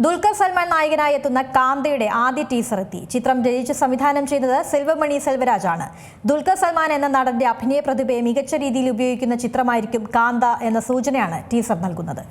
ദുൽഖർ സൽമാൻ നായകനായി എത്തുന്ന കാന്തയുടെ ആദ്യ ടീസർ എത്തി. ചിത്രം രചിച്ച് സംവിധാനം ചെയ്തത് സെൽവമണി സെൽവരാജാണ്. ദുൽഖർ സൽമാൻ എന്ന നടന്റെ അഭിനയ പ്രതിഭയെ മികച്ച രീതിയിൽ ഉപയോഗിക്കുന്ന ചിത്രമായിരിക്കും കാന്ത എന്ന സൂചനയാണ് ടീസർ നൽകുന്നത്.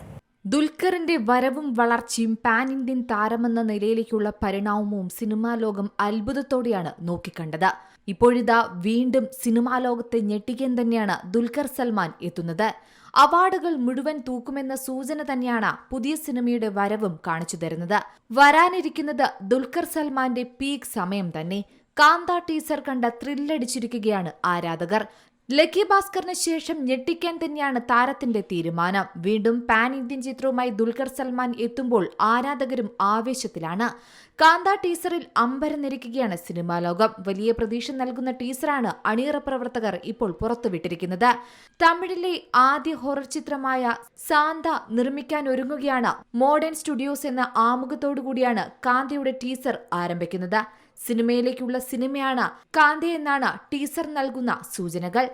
ദുൽഖറിന്റെ വരവും വളർച്ചയും പാൻ ഇന്ത്യൻ താരമെന്ന നിലയിലേക്കുള്ള പരിണാമവും സിനിമാ ലോകം അത്ഭുതത്തോടെയാണ് നോക്കിക്കണ്ടത്. ഇപ്പോഴിതാ വീണ്ടും സിനിമാ ലോകത്തെ ഞെട്ടിക്കാൻ തന്നെയാണ് ദുൽഖർ സൽമാൻ എത്തുന്നത്. അവാർഡുകൾ മുഴുവൻ തൂക്കുമെന്ന സൂചന തന്നെയാണ് പുതിയ സിനിമയുടെ വരവും കാണിച്ചു തരുന്നത്. വരാനിരിക്കുന്നത് ദുൽഖർ സൽമാന്റെ പീക്ക് സമയം തന്നെ. കാന്ത ടീസർ കണ്ട ത്രില്ലടിച്ചിരിക്കുകയാണ് ആരാധകർ. ലക്കി ഭാസ്കറിന് ശേഷം ഞെട്ടിക്കാൻ തന്നെയാണ് താരത്തിന്റെ തീരുമാനം. വീണ്ടും പാൻ ഇന്ത്യൻ ചിത്രവുമായി ദുൽഖർ സൽമാൻ എത്തുമ്പോൾ ആരാധകരും ആവേശത്തിലാണ്. കാന്ത ടീസറിൽ അമ്പരന്നിരിക്കുകയാണ് സിനിമാ ലോകം. വലിയ പ്രതീക്ഷ നൽകുന്ന ടീസറാണ് അണിയറ പ്രവർത്തകർ ഇപ്പോൾ പുറത്തുവിട്ടിരിക്കുന്നത്. തമിഴിലെ ആദ്യ ഹൊറർ ചിത്രമായ സാന്ത നിർമ്മിക്കാൻ ഒരുങ്ങുകയാണ് മോഡേൺ സ്റ്റുഡിയോസ് എന്ന ആമുഖത്തോടുകൂടിയാണ് കാന്തയുടെ ടീസർ ആരംഭിക്കുന്നത്. സിനിമയിലേക്കുള്ള സിനിമയാണ് കാന്ത എന്നാണ് ടീസർ നൽകുന്ന സൂചനകൾ.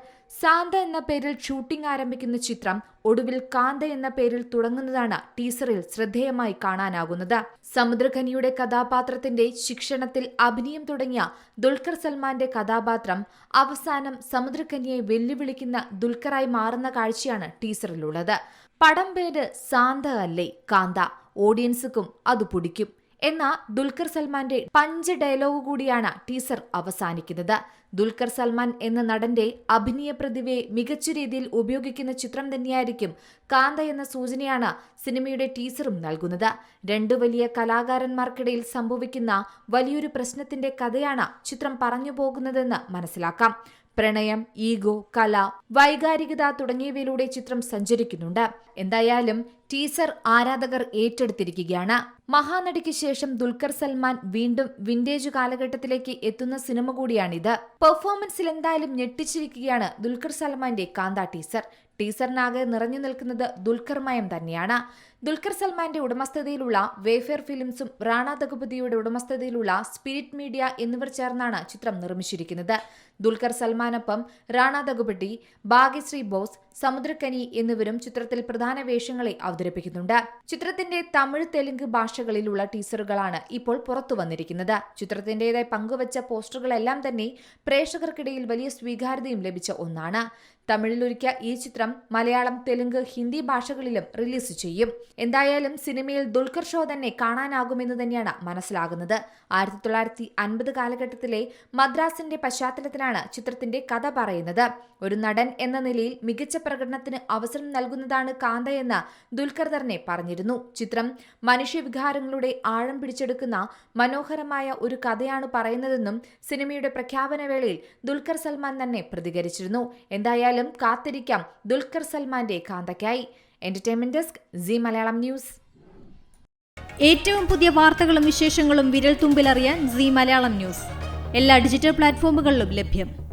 സാന്ത എന്ന പേരിൽ ഷൂട്ടിംഗ് ആരംഭിക്കുന്ന ചിത്രം ഒടുവിൽ കാന്ത എന്ന പേരിൽ തുടങ്ങുന്നതാണ് ടീസറിൽ ശ്രദ്ധേയമായി കാണാനാകുന്നത്. സമുദ്രഖനിയുടെ കഥാപാത്രത്തിന്റെ ശിക്ഷണത്തിൽ അഭിനയം തുടങ്ങിയ ദുൽഖർ സൽമാന്റെ കഥാപാത്രം അവസാനം സമുദ്രഖനിയെ വെല്ലുവിളിക്കുന്ന ദുൽഖറായി മാറുന്ന കാഴ്ചയാണ് ടീസറിലുള്ളത്. പടം പേര് സാന്ത അല്ലേ കാന്ത, ഓഡിയൻസുക്കും അത് പിടിക്കും എന്ന ദുൽഖർ സൽമാന്റെ പഞ്ച് ഡയലോഗ് കൂടിയാണ് ടീസർ അവസാനിക്കുന്നത്. ദുൽഖർ സൽമാൻ എന്ന നടന്റെ അഭിനയ പ്രതിഭയെ മികച്ച രീതിയിൽ ഉപയോഗിക്കുന്ന ചിത്രം തന്നെയായിരിക്കും കാന്ത എന്ന സൂചനയാണ് സിനിമയുടെ ടീസറും നൽകുന്നത്. രണ്ടു വലിയ കലാകാരന്മാർക്കിടയിൽ സംഭവിക്കുന്ന വലിയൊരു പ്രശ്നത്തിന്റെ കഥയാണ് ചിത്രം പറഞ്ഞു പോകുന്നതെന്ന് മനസ്സിലാക്കാം. പ്രണയം, ഈഗോ, കല, വൈകാരികത തുടങ്ങിയവയിലൂടെ ചിത്രം സഞ്ചരിക്കുന്നുണ്ട്. എന്തായാലും ടീസർ ആരാധകർ ഏറ്റെടുത്തിരിക്കുകയാണ്. മഹാനടിക്ക് ശേഷം ദുൽഖർ സൽമാൻ വീണ്ടും വിന്റേജ് കാലഘട്ടത്തിലേക്ക് എത്തുന്ന സിനിമ കൂടിയാണിത്. പെർഫോമൻസിൽ എന്തായാലും ഞെട്ടിച്ചിരിക്കുകയാണ് ദുൽഖർ സൽമാന്റെ കാന്ത ടീസർ. ടീസറിനാകെ നിറഞ്ഞു നിൽക്കുന്നത് ദുൽഖർമയം തന്നെയാണ്. ദുൽഖർ സൽമാന്റെ ഉടമസ്ഥതയിലുള്ള വേഫെയർ ഫിലിംസും റാണ ദഗുപതിയുടെ ഉടമസ്ഥതയിലുള്ള സ്പിരിറ്റ് മീഡിയ എന്നിവർ ചേർന്നാണ് ചിത്രം നിർമ്മിച്ചിരിക്കുന്നത്. ദുൽഖർ സൽമാനൊപ്പം റാണ ദഗുപതി, ഭാഗ്യശ്രീ ബോസ്, സമുദ്രഖനി എന്നിവരും ചിത്രത്തിൽ പ്രധാന വേഷങ്ങളെ അവതരിപ്പിക്കുന്നുണ്ട്. ചിത്രത്തിന്റെ തമിഴ്, തെലുങ്ക് ഭാഷകളിലുള്ള ടീസറുകളാണ് ഇപ്പോൾ പുറത്തു വന്നിരിക്കുന്നത്. ചിത്രത്തിന്റേതായി പങ്കുവച്ച പോസ്റ്ററുകളെല്ലാം തന്നെ പ്രേക്ഷകർക്കിടയിൽ വലിയ സ്വീകാര്യതയും ലഭിച്ച ഒന്നാണ്. തമിഴിലൊരുക്കിയ ഈ ചിത്രം മലയാളം, തെലുങ്ക്, ഹിന്ദി ഭാഷകളിലും റിലീസ് ചെയ്യും. എന്തായാലും സിനിമയിൽ ദുൽഖർ ഷോ തന്നെ കാണാനാകുമെന്ന് തന്നെയാണ് മനസ്സിലാകുന്നത്. 1950 കാലഘട്ടത്തിലെ മദ്രാസിന്റെ പശ്ചാത്തലത്തിലാണ് ചിത്രത്തിന്റെ കഥ പറയുന്നത്. ഒരു നടൻ എന്ന നിലയിൽ മികച്ച പ്രകടനത്തിന് അവസരം നൽകുന്നതാണ് കാന്ത എന്ന് ദുൽഖർ തന്നെ പറഞ്ഞിരുന്നു. ചിത്രം മനുഷ്യവികാരങ്ങളുടെ ആഴം പിടിച്ചെടുക്കുന്ന മനോഹരമായ ഒരു കഥയാണ് പറയുന്നതെന്നും സിനിമയുടെ പ്രഖ്യാപന വേളയിൽ ദുൽഖർ സൽമാൻ തന്നെ പ്രതികരിച്ചിരുന്നു. എന്തായാലും കാത്തിരിക്കാം ദുൽഖർ സൽമാന്റെ കാന്തയ്ക്കായി. Entertainment desk, Zee Malayalam news. ഏറ്റവും പുതിയ വാർത്തകളും വിശേഷങ്ങളും വിരൽ തുമ്പിലറിയാൻ സീ മലയാളം ന്യൂസ് എല്ലാ ഡിജിറ്റൽ പ്ലാറ്റ്ഫോമുകളിലും ലഭ്യം.